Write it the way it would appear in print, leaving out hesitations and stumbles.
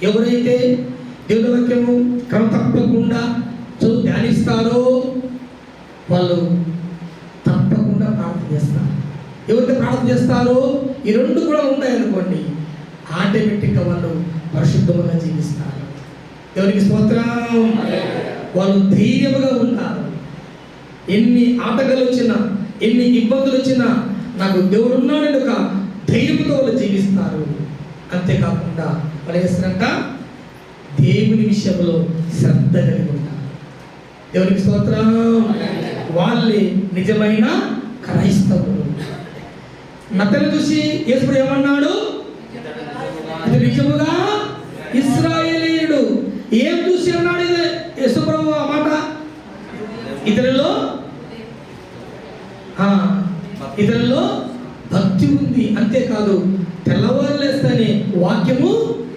ఎవరైతే దేవుని వాక్యము క్రమ తప్పకుండా ధ్యానిస్తారో వాళ్ళు తప్పకుండా ప్రార్థన చేస్తారు. ఎవరైతే ప్రార్థన చేస్తారో ఈ రెండు కూడా ఉంటాయనుకోండి, ఆటోమేటిక్గా వాళ్ళు పరిశుద్ధంగా జీవిస్తారు. దేవునికి స్తోత్రం. వాళ్ళు ధైర్యముగా ఉంటారు. ఎన్ని ఆటగాలు వచ్చినా, ఎన్ని ఇబ్బందులు వచ్చినా నాకు దేవుడు ఉన్నాడని ఒక ధైర్యంతో వాళ్ళు జీవిస్తారు. అంతేకాకుండా వాళ్ళు చేస్తారంట, దేవుని విషయంలో శ్రద్ధ కలిగి ఉంటారు. దేవునికి స్తోత్రం. వాళ్ళే నిజమైన క్రైస్తవులు. నతను చూసి యేసు ఏమన్నాడు? ఇది నిజముగా ఇశ్రాయేలీయుడు. ఏం చూసి అన్నాడు యేసు ప్రభు ఆ మాట? ఇతరుల్లో భక్తి ఉంది. అంతేకాదు తెల్లవారులేస్తేనే వాక్యము